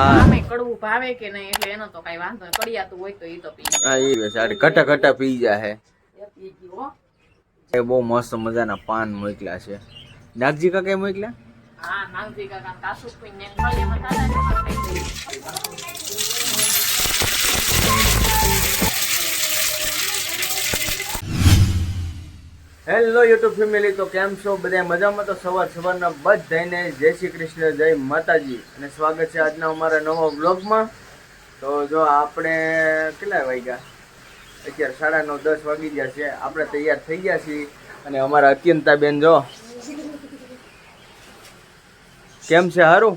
આમે કડવું ભાવે કે નહીં એટલે એનો તો કઈ વાંધો નહીં. કડિયાતું હોય તો ઈ તો પી જાય. હા એ બેસ આ ઘટા ઘટા પી જા હે. એ પી ગયો. એ બહુ મસ્ત મજાના પાન મોકલ્યા છે. નાગજી કાકા મોકલ્યા? હા નાગજી કાકા કાસુ પીને ફળિયામાં થાતા ને હેલો યુટ્યુબ ફેમિલી, તો કેમ છો બધા? મજામાં? તો સવારના બધાને જય શ્રી કૃષ્ણ, જય માતાજી અને સ્વાગત છે આજના અમારા નવા વ્લોગમાં. તો જો આપણે કેટલા વાગ્યા? અત્યારે 9:30-10 વાગી ગયા છે. આપણે તૈયાર થઈ ગયા છીએ અને અમારા અત્યંતા બેન જો કેમ છે? હારું?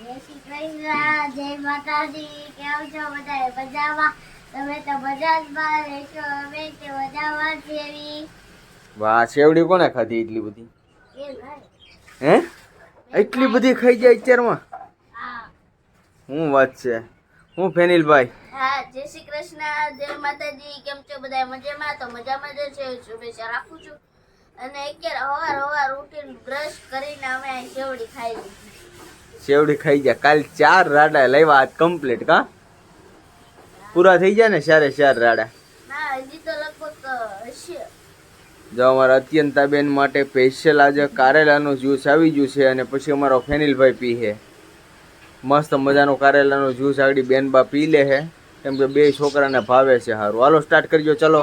જય શ્રી કૃષ્ણ, જય માતાજી. કેમ છો બધા? મજામાં? તમે તો મજામાં રહેશો, અમે તો મજામાં છીએ. વાહ, સેવડી કોને ખાધી એટલી બધી? હે, એટલી બધી ખાઈ જાય અત્યારમાં? શું વાત છે? હું ફેનિલભાઈ? હા, જય શ્રી કૃષ્ણ, જય માતાજી. કેમ છો બધા? મજામાં? તો મજામાં જ છે. શુભેચ્છા રાખું છું. અને અત્યારે હવાર ઉઠીને બ્રશ કરીને અમે સેવડી ખાઈ લીધી. સેવડી ખાઈ ગયા. કાલ 4 રાડા લેવા, આજ કમ્પ્લીટ કા પૂરા થઈ ગયા ને? 4 રાડા. ના, હજી તો લગભગ હશે. જો અમારા અત્યંતા બેન માટે સ્પેશિયલ આજે કારેલાનું જ્યુસ આવી ગયું છે અને પછી અમારો ફેનિલભાઈ પી છે. મસ્ત મજાનો કારેલાનો જ્યુસ આગળ બેન બા પી લે છે, કેમ કે બે છોકરાને ભાવે છે. સારું, હાલો સ્ટાર્ટ કરજો. ચલો,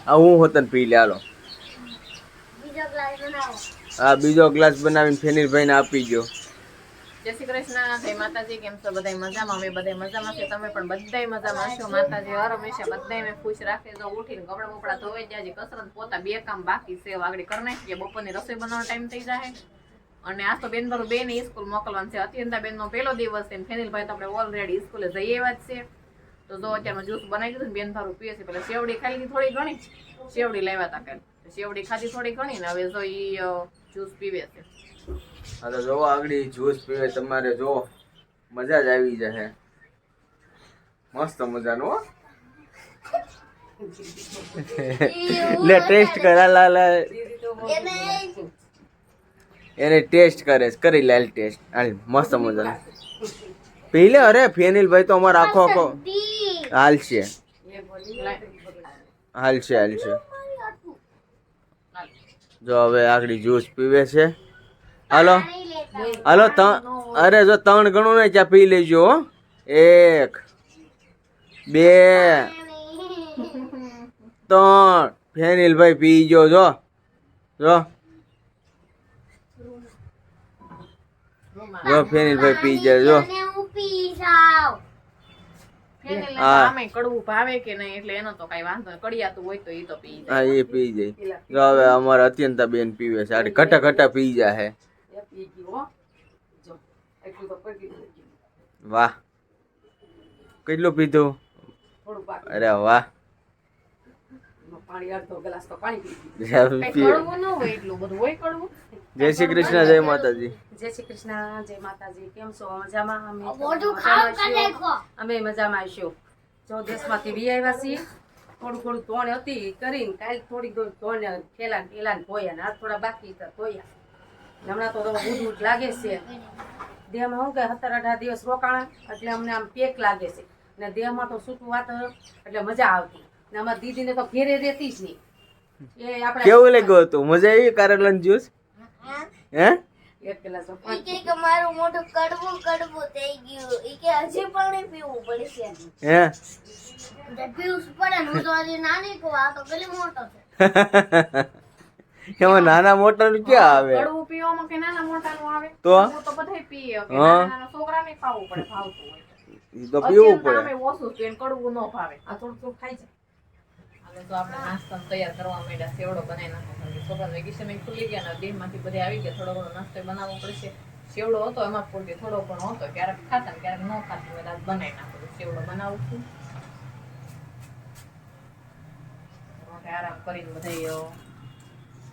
હા હું હોતન પી લે. હાલો હા, બીજો ગ્લાસ બનાવીને ફેનિલભાઈને આપી ગયો. જય શ્રી કૃષ્ણ, જય માતાજી. કેમ છો બધા? મજામાં? અમે બધા મજામાં છે. તમે પણ બધાય મજામાં છો. માતાજી હર હંમેશા બધાયને ખુશ રાખે. જો ઉઠીને કપડા બપડા ધોઈ જાય, કસરત પોતા 2 કામ બાકી છે, આગળ કરી નાખીએ. બપોરની રસોઈ બનાવવાનો ટાઈમ થઈ જાય અને આજ તો બેન ભરું બે ને સ્કૂલ મોકલવાનું છે. અત્યંતા બેન નો પહેલો દિવસ છે. ફેનિલભાઈ તો આપણે ઓલરેડી સ્કૂલે જઈ આવ્યા જ છે. તો જો અત્યારમાં જ્યુસ બનાવી દીધું ને બેન ભારું પીએ છે. પેલા સેવડી ખાઈ લીધી થોડી ઘણી, સેવડી લાવ્યા હતા કાલે, સેવડી ખાધી થોડી ઘણી ને હવે જો ઈ જ્યુસ પીવે છે. હા તો જો આગળ જ્યુસ પીવે તમારે જો મજા જ આવી જશે. મસ્ત મજાનું હો. લે ટેસ્ટ કરા લા એને ટેસ્ટ કરે કરી લે ટેસ્ટ. હાલ મસ્ત મજાનું પી લે. અરે ફેનિલભાઈ તો અમારો આખો હાલશે. જો હવે આગળ જ્યુસ પીવે છે. હાલો હાલો, અરે જો 3 ગણું ને ચા પી લેજો. 1 2 3 ફેનિલભાઈ પી ગયો. જો ફેનિલભાઈ પી જાય. જો આમે કડવું ભાવે કે નહીં એટલે એનો તો કઈ વાંધો નહીં. કડિયાતું હોય તો ઈ તો પી જાય. હા એ પી જાય. જો હવે અમારા અત્યંતા બેન પીવે છે. આ ઘટા પી જાય હે. વાહ, કેટલું પીધું? અરે વાહ, જય શ્રી કૃષ્ણ, જય માતાજી. જય શ્રી કૃષ્ણ, જય માતાજી. કેમ છો? મજામાં? અમે મજામાં આવીશું. જો દેશમાંથી વી આવ્યા છીએ. થોડું તોણ હતી કરીને કાલ થોડીક તોણ ખેલા ધોયા ને આ થોડા બાકી ધોયા. હમણાં તો બુધ લાગે છે દેહમાં. શું કે 17-18 દિવસ રોકાણા એટલે અમને આમ પેક લાગે છે ને દેહમાં તો સૂકું વાત એટલે મજા આવતી. ને અમારી દીદીને તો ઘેરે રહેતી જ નહીં. એ આપણે કેવું લાગ્યું હતું? મજા આવી કારેલાનું જ્યુસ? હે, ઈ કે મારું મોઢું કડવું થઈ ગયું. ઈ કે હજી પણ પીવું પડશે. હે પીવું પડે ને. હું તો હજી નાની છું, આ તો પેલી મોટો છે. એમાં નાના મોટા નું ક્યાં આવે? કડવું પીવામાં કે નાના મોટાનું આવે તો બધાય પીએ કે નાના છોકરાને ખાવું પડે, ભાવતું હોય ઈ તો પીવું પડે. અમે ઓછું પીએ, કડવું ન ભાવે. આ થોડું ખાઈ જાય. હવે તો આપણે નાસ્તો તૈયાર કરવા માંડ્યા. સેવડો બનાવી નાખો. છોકરા વેકેશન ખુલી ગયા ને દેહમાંથી બધે આવી ગયા. થોડો ઘણો નાસ્તો બનાવવો પડશે. સેવડો હતો એમાં પૂરતી થોડો ઘણો હતો. ક્યારેક ખાતા ક્યારેક ન ખાતા. એટલે બનાવી નાખો. સેવડો બનાવું છું. આરામ કરીને બધા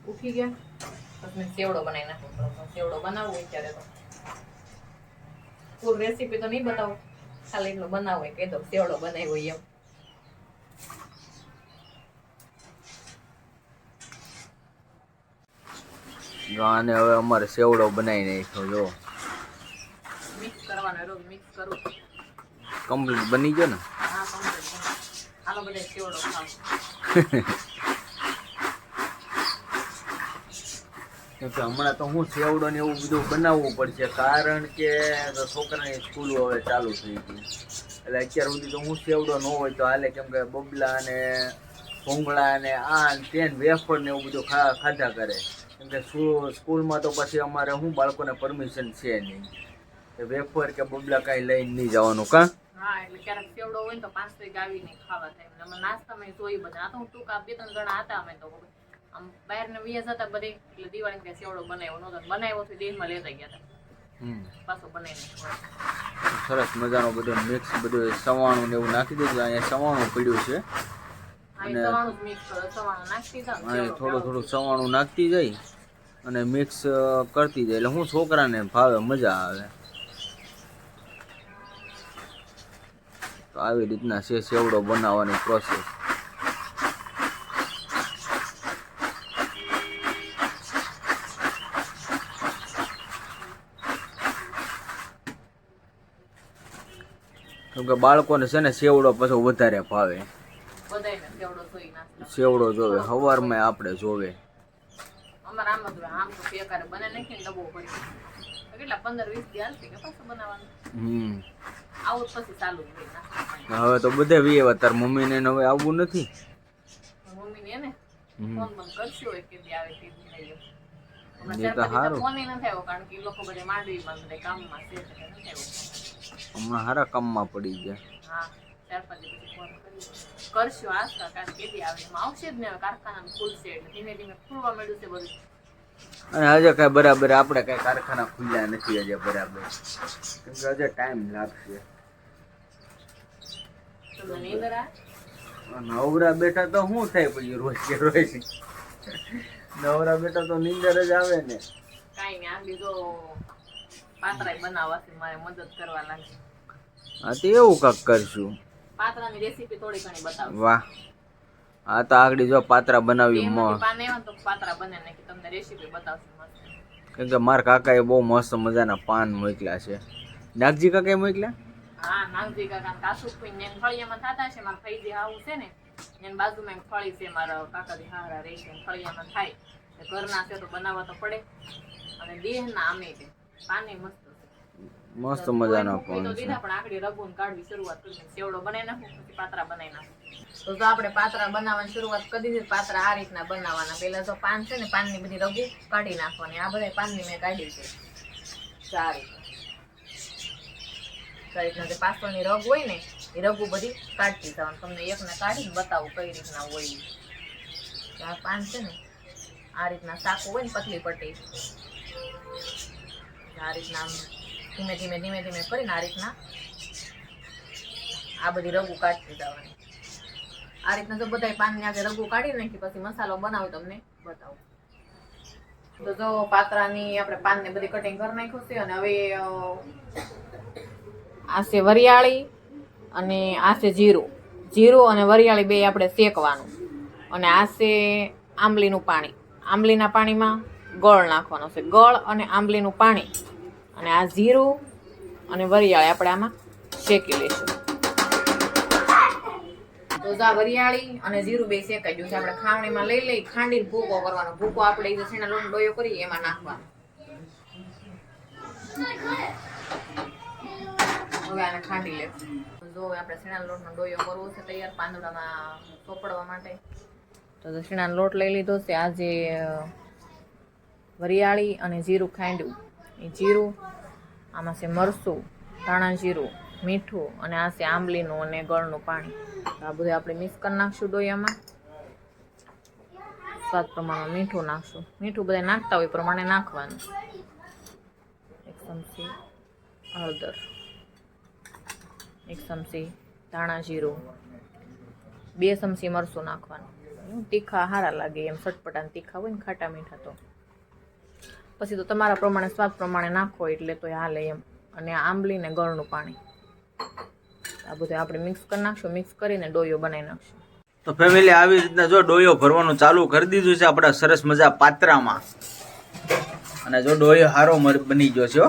ઉઠી ગયા પછી સેવડો બનાવી નાખો. સેવડો બનાવવો અત્યારે તો ફૂલ રેસીપી તો નહીં બતાવું, ખાલી એટલું બનાવવું હોય કહી દો સેવડો બનાવ્યો એમ. આને હવે અમારે સેવડો બનાવી નાખ્યો. જો મિક્સ કરવા કરવાનો રોજ મિક્સ કરું. કમ્પ્લીટ બની ગયો ને? હા કમ્પ્લીટ. હાલો બધા સેવડો ખાવ. કેમ કે હમણાં તો હું સેવડો ને એવું બધું બનાવવું પડશે, કારણ કે છોકરાની સ્કૂલ હવે ચાલુ થઈ ગઈ, એટલે અત્યાર સુધી તો હું સેવડો ન હોય તો હાલે, કેમ કે બબલા ને ભૂંગળા ને આ ને તે વેફર ને એવું બધું ખાધા કરે, કેમ કે સ્કૂલમાં તો પછી અમારે શું બાળકોને પરમિશન છે નહીં, વેફર કે બબલા કાંઈ લઈને નહીં જવાનું. કા હા એટલે ક્યારેક સેવડો હોય ને તો 5 વાગે આવીને ખાવા થાય. અમે નાસ્તામાં જોઈ બધા. આ તો હું ટૂંકા 2-3 જણા હતા અમે તો આમ બહારના વિયા જતા બધે, એટલે દિવાળી કઈ સેવડો બનાવ્યો નહોતો, બનાવ્યો તો દેહમાં લેતા ગયા હતા. પાછો બનાવીને સરસ મજાનો બધો મિક્સ બધું સવાણું ને એવું નાખી દીધું. અહીંયા સવાણું પડ્યું છે, અને સવાણું મિક્સ સવાણું નાખતી જાવ. અહીંયા થોડું સવાણું નાખતી જાય અને મિક્સ કરતી જાય, એટલે હું છોકરાને ભાવે, મજા આવે. તો આવી રીતના છે સેવડો બનાવવાની પ્રોસેસ. કેમ કે બાળકોને છે ને સેવડો પછી વધારે ભાવે, બધાયને સેવડો જોઈ નાસ્તા. સેવડો જોવે, સવારમાં આપણે જોવે. અમારે આમ જ હોય. આમ તો બેકારે બને નાખીને ડબ્બો ભરી કેટલા 15-20 દી હાલશે કે પાછું બનાવવાનું. આવું જ પછી ચાલુ જ હોય નાસ્તા. હવે તો બધે વી તાર મમ્મીને હવે આવવું નથી. મમ્મીને એને ફોન બંધ કરશું હોય કે દી આવે તે દી લઈ આવો. એ તો સારું. ફોન નથી આવ્યો, કારણ કે એ લોકો બધે માંડવીમાં બધા કામમાં છે એટલે નથી આવ્યો. હમણાં સારા કામમાં પડી ગયા. હા 4-5 દી પછી ફોન કરશું આશા, કારણ કે દી આવે એમાં આવશે જ ને. હવે કારખાનાનું ખુલશે એટલે ધીમે ધીમે ખુલવા માંડ્યું છે બધું. અને હજે કઈ બરાબર આપણે કઈ કારખાના ખુલ્યા નથી હજે બરાબર, કેમ કે હજે ટાઈમ લાગશે. તમને નીંદર આવે? નવરા બેઠા તો શું થાય પછી રોજ કે રોજ નવરા બેઠા તો નીંદર જ આવે ને. કાંઈ નહીં, આ બીજો પાતરાય બનાવવાથી મારે મદદ કરવા લાગી. હા તો એવું કાંક કરશું. પાતરાની રેસીપી થોડી ઘણી બતાવું. વાહ, હા તો આગળ જો પાત્રા બનાવી પાને એવા તો પાતરા બને નાખી તમને રેસીપી બતાવશું મસ્ત. કેમ કે મારા કાકાએ બહુ મસ્ત મજાના પાન મોકલ્યા છે. નાગજી કાકાએ મોકલ્યા? હા નાગજી કાકા કાસુ કોઈ ને ફળિયામાં થતા છે. મારા ફઈજી હાવું છે ને એની બાજુમાં એક ફળી છે, મારા કાકાજી હારા રહે છે, ફળિયામાં થાય ઘરના છે તો બનાવવા તો પડે. અને દેહના આમે છે પાને મસ્ત છે, મસ્ત મજાના પાન તો છે. દીધા પણ આખડી રગુન કાઢવી શરૂઆત કરી. સેવડો બનાવી નાખું પછી પાતરા બનાવી નાખું. તો આપણે પાતરા બનાવવાની શરૂઆત કરી દીધી. પાતરા આ રીતના બનાવવાના. પેલા તો પાન છે ને પાનની બધી રગુ કાઢી નાખવાની. આ બધા પાનની મેં કાઢી છે સારી રીતના. જે પાછળની રગ હોય ને એ રગુ બધી કાઢતી જવાનું. તમને એકને કાઢીને બતાવું કઈ રીતના હોય. આ પાન છે ને આ રીતના સાકું હોય ને પતલી પટ્ટી, આ રીતના ધીમે ધીમે ધીમે ધીમે કરીને આ રીતના આ બધી રગુ કાઢતી જવાની. આ રીતના જો બધા પાનની આગળ રગુ કાઢી નાખી પછી મસાલો બનાવું તમને બતાવું. તો જો પાતરાની આપણે પાનને બધી કટિંગ કરી નાખ્યું છે. અને હવે આ છે વરિયાળી અને આ છે જીરું અને વરિયાળી બે આપણે શેકવાનું. અને આ છે આંબલીનું પાણી. આંબલીના પાણીમાં ગળ નાખવાનો છે, ગળ અને આંબલીનું પાણી. અને આ જીરું અને વરિયાળી આપણે આમાં શેકી લઈશું. તો આ વરિયાળી અને જીરું બે શેકાઈ ગયું છે. આપણે ખાવણીમાં લઈ ખાંડીને ભૂકો કરવાનો. ભૂકો આપણે જે છેના લોટ ડોયો કરીએ એમાં નાખવાનો. હવે આને ખાંડી લેવું. જો આપણે શીણાનો લોટનો ડોયો કરવો છે તૈયાર પાંદડામાં ચોપડવા માટે. તો શીણાનો લોટ લઈ લીધો છે. આ જે વરિયાળી અને જીરું ખાંડ્યું એ જીરું, આમાં છે મરચું, ધાણા જીરું, મીઠું અને આ છે આંબલીનું અને ગળનું પાણી. આ બધું આપણે મિક્સ કરી નાખશું ડોયામાં. સ્વાદ પ્રમાણે મીઠું નાખશું. મીઠું બધા નાખતા હોય પ્રમાણે નાખવાનું. 1 ચમચી હળદર, 1 ચમચી ધાણા જીરું, 2 ચમચી મરચું નાખવાનું. તીખા સારા લાગે એમ, ચટપટા તીખા હોય ને ખાટા મીઠા તો પછી તો તમારા પ્રમાણે સ્વાદ પ્રમાણે નાખો એટલે તો હાલે એમ. અને આંબલી ને ગળનું પાણી આ બધું આપણે મિક્સ કરી નાખશું. મિક્સ કરીને ડોયો બનાવી નાખશું. તો ફેમિલી આવી રીતના જો ડોયો ભરવાનું ચાલુ કરી દીધું છે આપણા સરસ મજા પાત્રામાં. અને જો ડોયો હારો બની ગયો છે.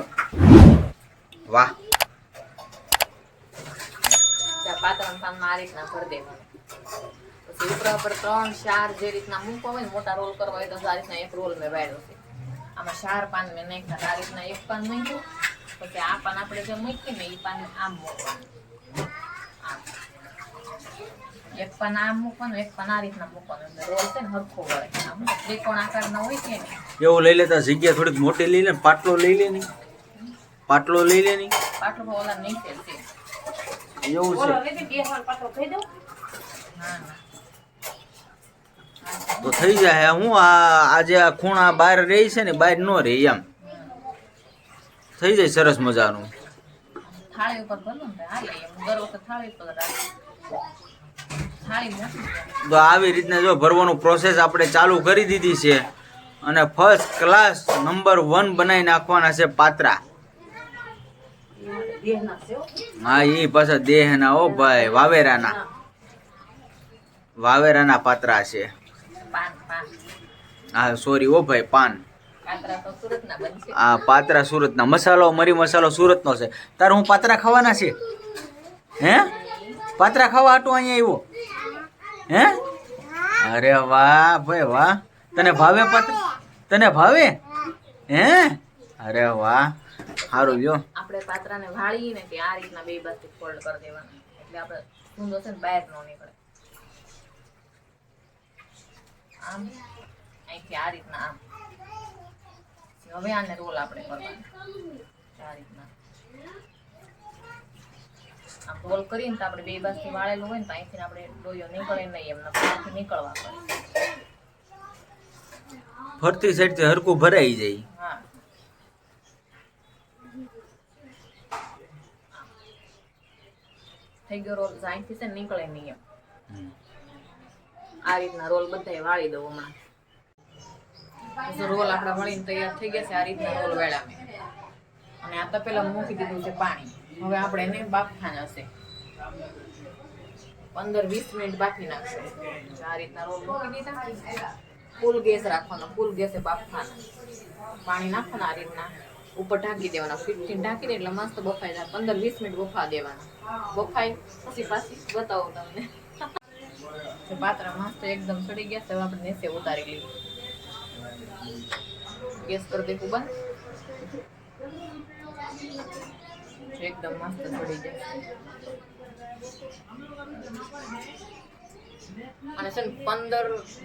વાહ, પછી આ પાતળા પાનમાં આ રીતના ભરી દેવાનું. પછી ઉપર ઉપર 3-4 જે રીતના મૂકવા હોય ને મોટા રોલ કરવા હોય તો આ રીતના એક રોલ મેં વાળ્યો છે. આમાં 4 પાન મેં નાખ્યા. આ રીતના એક પાન મૂક્યું, પછી આ પાન આપણે જે મૂકીએ ને એ પાન આમ મૂકવાનું. એક પાન આમ મૂકવાનું, એક પાન આ રીતના મૂકવાનું. એટલે રોલ છે ને હરખો વળે. આમ ત્રિકોણ આકારના હોય છે ને એવું લઈ લેતા જગ્યા થોડીક મોટી લઈ લે, પાટલો લઈ લે ની, પાટલો લઈ લે ની, પાટલો ઓલા નીચે છે. એવું છે. ના ના તો થઈ જાય. હું આજે આ ખૂણા બહાર રહી છે ને, બહાર નો રહી એમ થઈ જાય સરસ મજાનું. થાળી ઉપર ભરવું ને હાલે એમ. દર વખતે થાળી ઉપર રાખી. થાળી મોટી છે. તો આવી રીતના જો ભરવાનું પ્રોસેસ આપણે ચાલુ કરી દીધી છે અને ફર્સ્ટ ક્લાસ નંબર 1 બનાવી નાખવાના છે પાત્રા. હા એ પાછા દેહના હો ભાઈ, વાવેરાના પાત્રા છે. પાન પાન હા સોરી હો ભાઈ, પાન. કાતરા તો સુરતના બનશે. આ પાત્રા સુરતના. મસાલો મરી મસાલો સુરતનો છે. તારે હું પાત્રા ખાવાના છે? હે પાત્રા ખાવા હાટું અહીંયા આવ્યો? હે અરે વાહ ભાઈ વાહ. તને ભાવે પાત્રા? તને ભાવે? હે અરે વાહ, સારું લ્યો. આપણે પાત્રાને વાળીને તે આ રીતના બે બાજુ ફોલ્ડ કરી દેવાના. એટલે આપણે ઊંધો છે ને બહાર ન નીકળે. આમ અહીંથી આ રીતના આમ. હવે આને રોલ આપણે કરવાનો આ રીતના. આમ રોલ કરીને તો આપણે બે બાજુથી વાળેલું હોય ને તો અહીંથી આપણે ડોયો નીકળે નહીં, એમને પાછી નીકળવા પડે. ફરતી સાઈડથી હરકું ભરાઈ જાય. હા થઈ ગયો રોલ. અહીંથી છે ને નીકળે નહીં એમ. આ રીતના રોલ બધાય વાળી દઉં હમણાં. રોલ આપડા વળીને તૈયાર થઈ ગયા છે. આ રીતના રોલ વાળ્યા મેં. અને આ તપેલા મૂકી દીધું છે પાણી. હવે આપણે એને બાફવાના છે. 15-20 મિનિટ બાફી નાખશું. આ રીતના રોલ મૂકી દીધા. ફૂલ ગેસ રાખવાનો, ફૂલ ગેસે બાફવાના. પાણી નાખવાના આ રીતના. ઉપર ઢાંકી દેવાના. 15 ઢાંકી દે એટલે મસ્ત બફાઈ જાય. 15-20 મિનિટ બફા દેવાના. બફાઈ પછી પાછી બતાવું તમને. પાત્રા મસ્ત એકદમ ચડી ગયા છે. હવે આપણે નીચે ઉતારી લઈએ. ગેસ કરી દે બંધ. એકદમ મસ્ત ચડી જાય. અને છે ને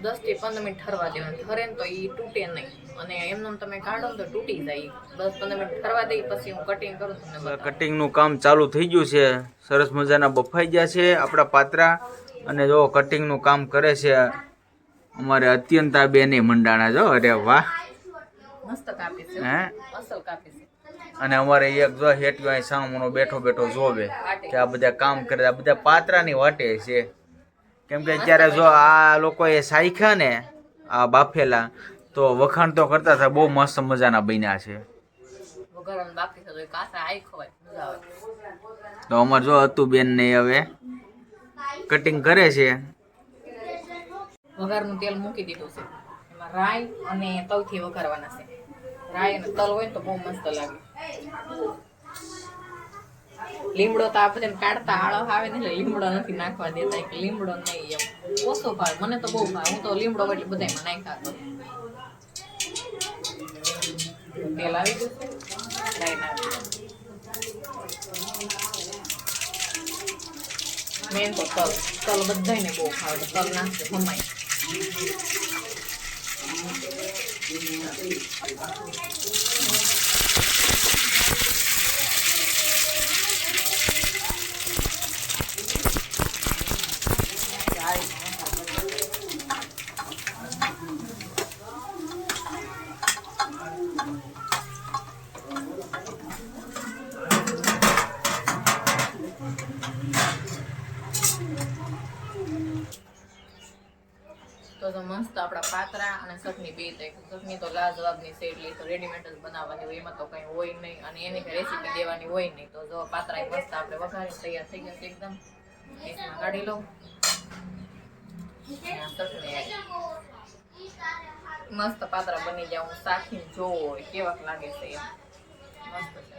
10 થી 15 મિનિટ ઠરવા દેવાનું. ઠરે ને તો એ તૂટે નહીં. અને એમને તમે કાઢો ને તો તૂટી જાય. 10-15 મિનિટ ઠરવા દઈ પછી હું કટિંગ કરું તમને. કટિંગનું કામ ચાલુ થઈ ગયું છે. સરસ મજાના બફાઈ ગયા છે આપણા પાત્રા. અને જો કટિંગનું કામ કરે છે અમારે અત્યંતા બેને મંડાણા. જો અરે વાહ, મસ્ત કાપી છે. હે અસલ કાપી છે. અને અમારે એક જો હેઠયો અહીં સામનો બેઠો બેઠો જોવે કે આ બધા કામ કરે. આ બધા પાત્રાની વાટે છે. કેમ કે અત્યારે જો આ લોકોએ સાયખા ને આ બાફેલા તો વખાણ તો કરતા હતા. બહુ મસ્ત મજાના બન્યા છે. વઘારવાનું બાકી છે તો એ કાચા આઈ ખવાય, મજા આવે. તો અમારે જો હતું બેન ને હવે કટિંગ કરે છે. વઘારનું તેલ મૂકી દીધું છે. એમાં રાઈ અને તલથી વઘારવાના છે. રાઈ અને તલ હોય તો બહુ મસ્ત લાગે. લીમડો તો આપણે કાઢતા આળો આવે ને એટલે લીમડો નથી નાખવા દેતા. કે લીમડો નહીં એમ ઓછો ભાવે. મને તો બહુ ભાવે. હું તો લીમડો એટલે બધામાં નાખ્યા કરું. તેલ આવી ગયું છે. રાઈ નાખી મેન તો તલ. તલ બધાને બહુ ભાવે. તલ નાખશે હમાય. તો મસ્ત આપણા પાતરા અને ચટણી બે થાય. ચટણી તો લાજવાબની છે. એટલે તો રેડીમેડ જ બનાવવાની હોય. એમાં તો કઈ હોય નહીં અને એની રેસીપી દેવાની હોય નહીં. તો જો પાતરા મસ્ત આપણે વઘારી તૈયાર થઈ ગયા છે એકદમ. એમાં કાઢી લઉં. મસ્ત પાતરા બની જાય. હું સાખીને જોવો હોય કેવાક લાગે છે એમ. મસ્ત છે.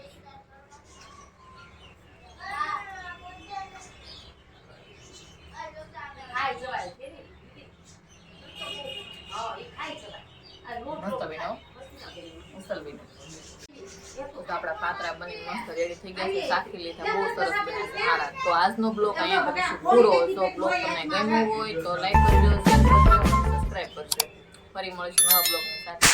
જમી તો આપણા પાતરા બનીને મસ્ત રેડી થઈ ગયા છે, ચાખી લીધા, બહુ સરસ બન્યા છે સારા. તો આજનો બ્લોગ અહીંયા કરીશું પૂરો. જો બ્લોગ તમને ગમ્યો હોય તો લાઈક કરજો, શેર કરજો, સબસ્ક્રાઈબ કરજો. ફરી મળીશું નવા બ્લોગની સાથે.